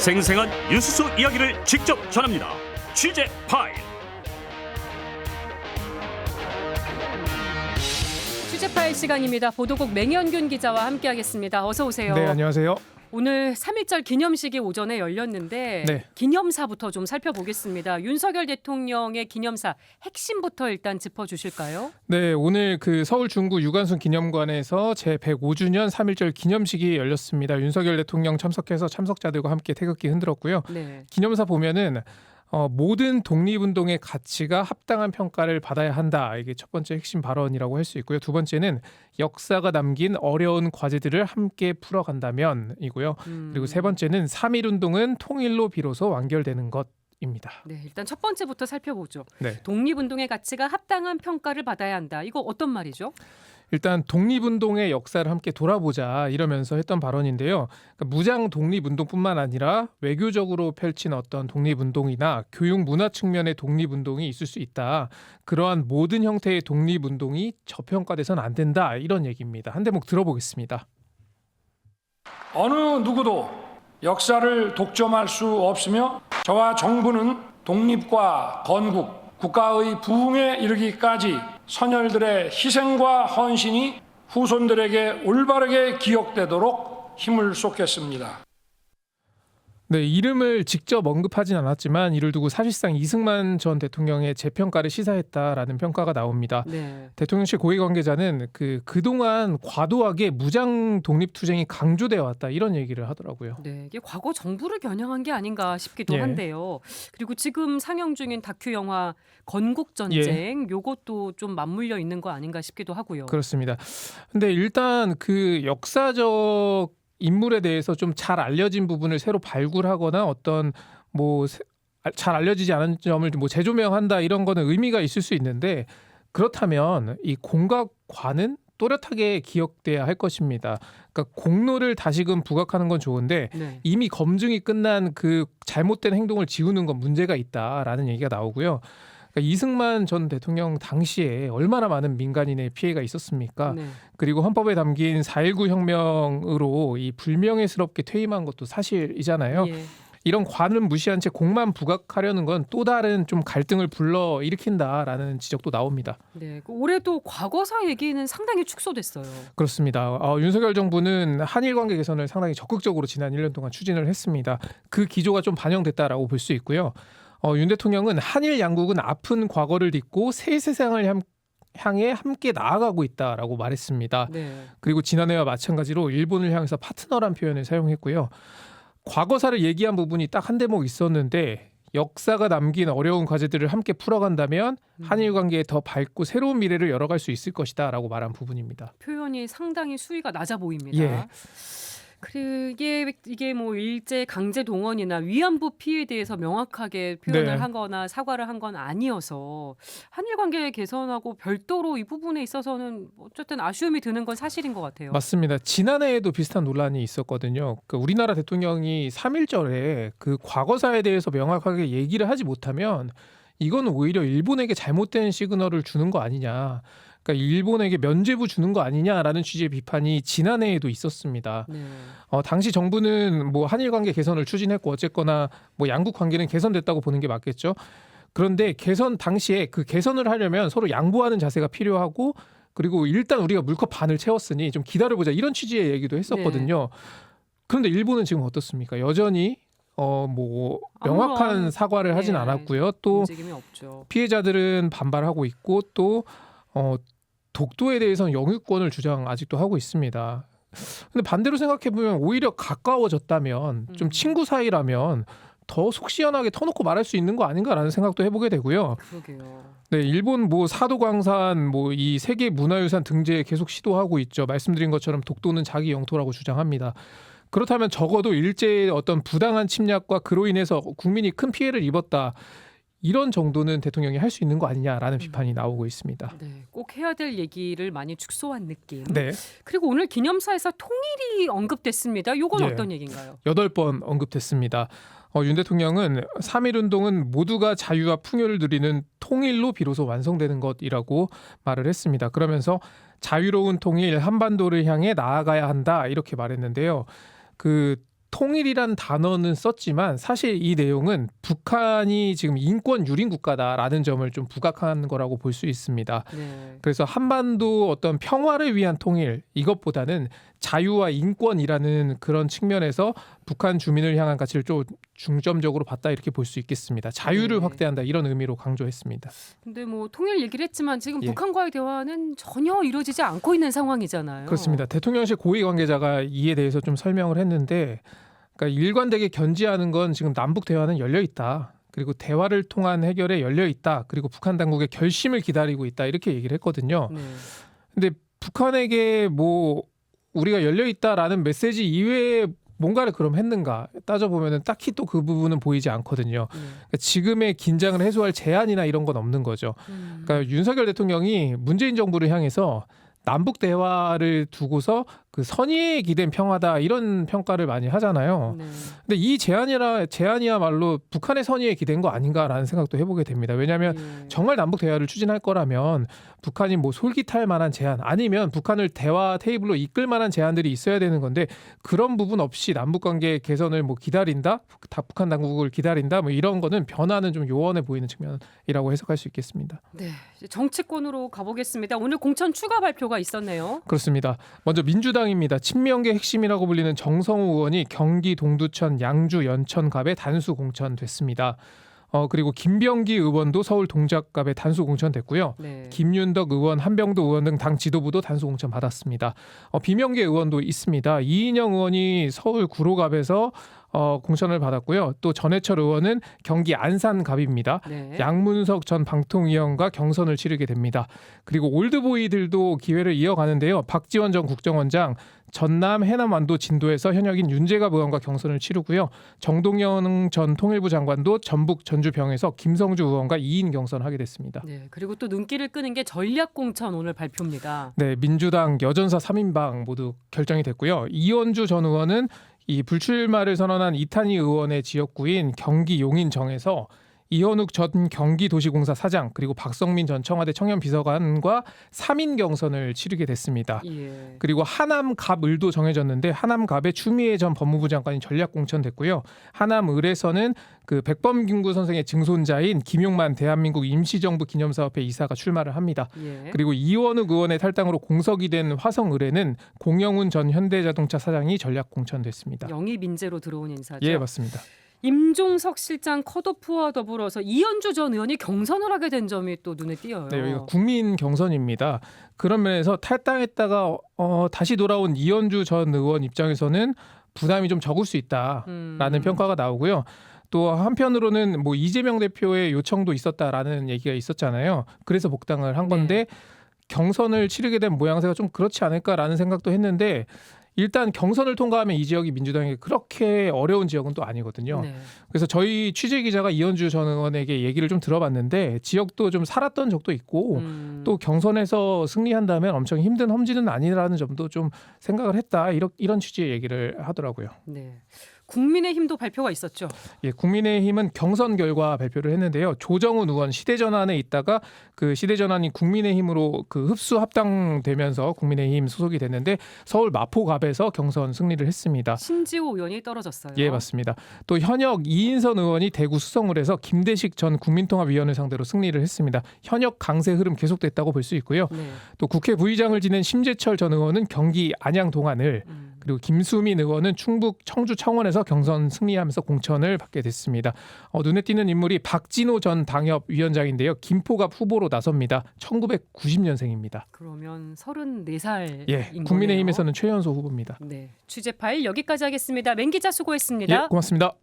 생생한 뉴스 이야기를 직접 전합니다. 취재 파일. 취재 파일 시간입니다. 보도국 맹현균 기자와 함께하겠습니다. 어서 오세요. 네, 안녕하세요. 오늘 3.1절 기념식이 오전에 열렸는데 네. 기념사부터 좀 살펴보겠습니다. 윤석열 대통령의 기념사 핵심부터 일단 짚어주실까요? 네, 오늘 그 서울 중구 유관순 기념관에서 제105주년 3.1절 기념식이 열렸습니다. 윤석열 대통령 참석해서 참석자들과 함께 태극기 흔들었고요. 네. 기념사 보면은 모든 독립운동의 가치가 합당한 평가를 받아야 한다. 이게 첫 번째 핵심 발언이라고 할 수 있고요. 두 번째는 역사가 남긴 어려운 과제들을 함께 풀어간다면이고요. 그리고 세 번째는 3.1운동은 통일로 비로소 완결되는 것입니다. 네, 일단 첫 번째부터 살펴보죠. 네. 독립운동의 가치가 합당한 평가를 받아야 한다. 이거 어떤 말이죠? 일단 독립운동의 역사를 함께 돌아보자 이러면서 했던 발언인데요. 그러니까 무장 독립운동뿐만 아니라 외교적으로 펼친 어떤 독립운동이나 교육 문화 측면의 독립운동이 있을 수 있다. 그러한 모든 형태의 독립운동이 저평가돼서는 안 된다. 이런 얘기입니다. 한 대목 들어보겠습니다. 어느 누구도 역사를 독점할 수 없으며 저와 정부는 독립과 건국, 국가의 부흥에 이르기까지 선열들의 희생과 헌신이 후손들에게 올바르게 기억되도록 힘을 쏟겠습니다. 네, 이름을 직접 언급하진 않았지만 이를 두고 사실상 이승만 전 대통령의 재평가를 시사했다라는 평가가 나옵니다. 네. 대통령실 고위 관계자는 그동안 과도하게 무장 독립투쟁이 강조되어 왔다 이런 얘기를 하더라고요. 네, 이게 과거 정부를 겨냥한 게 아닌가 싶기도 예. 한데요. 그리고 지금 상영 중인 다큐 영화 건국전쟁 요것도 좀 맞물려 있는 거 아닌가 싶기도 하고요. 그렇습니다. 근데 일단 그 역사적 인물에 대해서 좀 잘 알려진 부분을 새로 발굴하거나 어떤 뭐 잘 알려지지 않은 점을 뭐 재조명한다 이런 거는 의미가 있을 수 있는데 그렇다면 이 공각과는 또렷하게 기억돼야 할 것입니다. 그러니까 공로를 다시금 부각하는 건 좋은데 네. 이미 검증이 끝난 그 잘못된 행동을 지우는 건 문제가 있다라는 얘기가 나오고요. 그러니까 이승만 전 대통령 당시에 얼마나 많은 민간인의 피해가 있었습니까? 네. 그리고 헌법에 담긴 4.19 혁명으로 이 불명예스럽게 퇴임한 것도 사실이잖아요. 예. 이런 관을 무시한 채 공만 부각하려는 건 또 다른 좀 갈등을 불러일으킨다라는 지적도 나옵니다. 네. 올해도 과거사 얘기는 상당히 축소됐어요. 그렇습니다. 윤석열 정부는 한일 관계 개선을 상당히 적극적으로 지난 1년 동안 추진을 했습니다. 그 기조가 좀 반영됐다라고 볼 수 있고요. 윤 대통령은 한일 양국은 아픈 과거를 딛고 새 세상을 향해 함께 나아가고 있다라고 말했습니다. 네. 그리고 지난해와 마찬가지로 일본을 향해서 파트너란 표현을 사용했고요. 과거사를 얘기한 부분이 딱 한 대목 있었는데 역사가 남긴 어려운 과제들을 함께 풀어간다면 한일 관계에 더 밝고 새로운 미래를 열어갈 수 있을 것이다라고 말한 부분입니다. 표현이 상당히 수위가 낮아 보입니다. 예. 이게 뭐 일제 강제 동원이나 위안부 피해에 대해서 명확하게 표현을 네. 하거나 사과를 한 건 아니어서 한일 관계 개선하고 별도로 이 부분에 있어서는 어쨌든 아쉬움이 드는 건 사실인 것 같아요. 맞습니다. 지난해에도 비슷한 논란이 있었거든요. 우리나라 대통령이 3.1절에 그 과거사에 대해서 명확하게 얘기를 하지 못하면 이건 오히려 일본에게 잘못된 시그널을 주는 거 아니냐. 그러니까 일본에게 면죄부 주는 거 아니냐라는 취지의 비판이 지난해에도 있었습니다. 네. 당시 정부는 뭐 한일 관계 개선을 추진했고 어쨌거나 뭐 양국 관계는 개선됐다고 보는 게 맞겠죠. 그런데 개선 당시에 그 개선을 하려면 서로 양보하는 자세가 필요하고 그리고 일단 우리가 물컵 반을 채웠으니 좀 기다려보자 이런 취지의 얘기도 했었거든요. 그런데 일본은 지금 어떻습니까? 여전히 뭐 명확한 아무런, 사과를 하진 예, 않았고요. 또 움직임이 없죠. 피해자들은 반발하고 있고 또 독도에 대해서는 영유권을 아직도 하고 있습니다. 근데 반대로 생각해보면 오히려 가까워졌다면 좀 친구 사이라면 더 속 시원하게 터놓고 말할 수 있는 거 아닌가라는 생각도 해보게 되고요. 그러게요. 네, 일본 뭐 사도광산 뭐 이 세계 문화유산 등재에 계속 시도하고 있죠. 말씀드린 것처럼 독도는 자기 영토라고 주장합니다. 그렇다면 적어도 일제의 어떤 부당한 침략과 그로 인해서 국민이 큰 피해를 입었다. 이런 정도는 대통령이 할 수 있는 거 아니냐라는 비판이 나오고 있습니다. 네, 꼭 해야 될 얘기를 많이 축소한 느낌. 네, 그리고 오늘 기념사에서 통일이 언급됐습니다. 이건 예. 어떤 얘기인가요? 8번 언급됐습니다. 윤 대통령은 3.1운동은 모두가 자유와 풍요를 누리는 통일로 비로소 완성되는 것이라고 말을 했습니다. 그러면서 자유로운 통일 한반도를 향해 나아가야 한다 이렇게 말했는데요. 통일이란 단어는 썼지만 사실 이 내용은 북한이 지금 인권 유린 국가다라는 점을 좀 부각한 거라고 볼 수 있습니다. 네. 그래서 한반도 어떤 평화를 위한 통일 이것보다는 자유와 인권이라는 그런 측면에서 북한 주민을 향한 가치를 좀 중점적으로 봤다 이렇게 볼 수 있겠습니다. 자유를 네. 확대한다 이런 의미로 강조했습니다. 근데 뭐 통일 얘기를 했지만 지금 예. 북한과의 대화는 전혀 이루어지지 않고 있는 상황이잖아요. 그렇습니다. 대통령실 고위 관계자가 이에 대해서 좀 설명을 했는데 그러니까 일관되게 견지하는 건 지금 남북 대화는 열려 있다. 그리고 대화를 통한 해결에 열려 있다. 그리고 북한 당국의 결심을 기다리고 있다. 이렇게 얘기를 했거든요. 네. 근데 북한에게 뭐 우리가 열려 있다라는 메시지 이외에 뭔가를 그럼 했는가 따져보면 딱히 또 그 부분은 보이지 않거든요. 그러니까 지금의 긴장을 해소할 제안이나 이런 건 없는 거죠. 그러니까 윤석열 대통령이 문재인 정부를 향해서 남북 대화를 두고서 그 선의에 기댄 평화다 이런 평가를 많이 하잖아요. 네. 근데 이 제안이야말로 북한의 선의에 기댄 거 아닌가라는 생각도 해보게 됩니다. 왜냐하면 예. 정말 남북 대화를 추진할 거라면 북한이 뭐 솔깃할 만한 제안 아니면 북한을 대화 테이블로 이끌 만한 제안들이 있어야 되는 건데 그런 부분 없이 남북 관계 개선을 뭐 기다린다, 북한 당국을 기다린다 뭐 이런 거는 변화는 좀 요원해 보이는 측면이라고 해석할 수 있겠습니다. 네. 이제 정치권으로 가보겠습니다. 오늘 공천 추가 발표가 있었네요. 그렇습니다. 먼저 민주당입니다. 친명계 핵심이라고 불리는 정성호 의원이 경기 동두천, 양주, 연천갑에 단수 공천됐습니다. 그리고 김병기 의원도 서울 동작갑에 단수 공천됐고요. 네. 김윤덕 의원, 한병도 의원 등 당 지도부도 단수 공천 받았습니다. 비명계 의원도 있습니다. 이인영 의원이 서울 구로갑에서 공천을 받았고요. 또 전해철 의원은 경기 안산갑입니다. 네. 양문석 전 방통위원과 경선을 치르게 됩니다. 그리고 올드보이들도 기회를 이어가는데요. 박지원 전 국정원장, 전남 해남완도 진도에서 현역인 윤재갑 의원과 경선을 치르고요. 정동영 전 통일부 장관도 전북 전주병에서 김성주 의원과 2인 경선을 하게 됐습니다. 네. 그리고 또 눈길을 끄는 게 전략 공천 오늘 발표입니다. 네, 민주당 여전사 3인방 모두 결정이 됐고요. 이원주 전 의원은 이 불출마를 선언한 이탄희 의원의 지역구인 경기 용인정에서 이현욱 전 경기도시공사 사장 그리고 박성민 전 청와대 청년비서관과 3인 경선을 치르게 됐습니다. 예. 그리고 하남갑을도 정해졌는데 하남갑에 추미애 전 법무부 장관이 전략 공천됐고요. 하남을에서는 그 백범김구 선생의 증손자인 김용만 대한민국 임시정부 기념사업회 이사가 출마를 합니다. 예. 그리고 이원욱 의원의 탈당으로 공석이 된 화성을에는 공영훈 전 현대자동차 사장이 전략 공천됐습니다. 영입 인재로 들어온 인사죠. 예, 맞습니다. 임종석 실장 컷오프와 더불어서 이현주 전 의원이 경선을 하게 된 점이 또 눈에 띄어요. 네, 여기가 국민 경선입니다. 그런 면에서 탈당했다가 다시 돌아온 이현주 전 의원 입장에서는 부담이 좀 적을 수 있다라는 평가가 나오고요. 또 한편으로는 뭐 이재명 대표의 요청도 있었다라는 얘기가 있었잖아요. 그래서 복당을 한 건데 경선을 치르게 된 모양새가 좀 그렇지 않을까라는 생각도 했는데 일단 경선을 통과하면 이 지역이 민주당에게 그렇게 어려운 지역은 또 아니거든요. 네. 그래서 저희 취재 기자가 이현주 전 의원에게 얘기를 좀 들어봤는데 지역도 좀 살았던 적도 있고 또 경선에서 승리한다면 엄청 힘든 험지는 아니라는 점도 좀 생각을 했다. 이런 취지의 얘기를 하더라고요. 네. 국민의힘도 발표가 있었죠. 예, 국민의힘은 경선 결과 발표를 했는데요. 조정훈 의원 시대전환에 있다가 그 시대전환이 국민의힘으로 그 흡수 합당되면서 국민의힘 소속이 됐는데 서울 마포갑에서 경선 승리를 했습니다. 신지호 의원이 떨어졌어요. 예, 맞습니다. 또 현역 이인선 의원이 대구 수성을에서 김대식 전 국민통합위원을 상대로 승리를 했습니다. 현역 강세 흐름 계속됐다고 볼 수 있고요. 네. 또 국회 부의장을 지낸 심재철 전 의원은 경기 안양 동안을 그리고 김수민 의원은 충북 청주 창원에서 경선 승리하면서 공천을 받게 됐습니다. 눈에 띄는 인물이 박진호 전 당협위원장인데요. 김포갑 후보로 나섭니다. 1990년생입니다. 그러면 34살. 예, 국민의힘에서는 최연소 후보입니다. 네. 취재 파일 여기까지 하겠습니다. 맹 기자 수고했습니다. 예, 고맙습니다.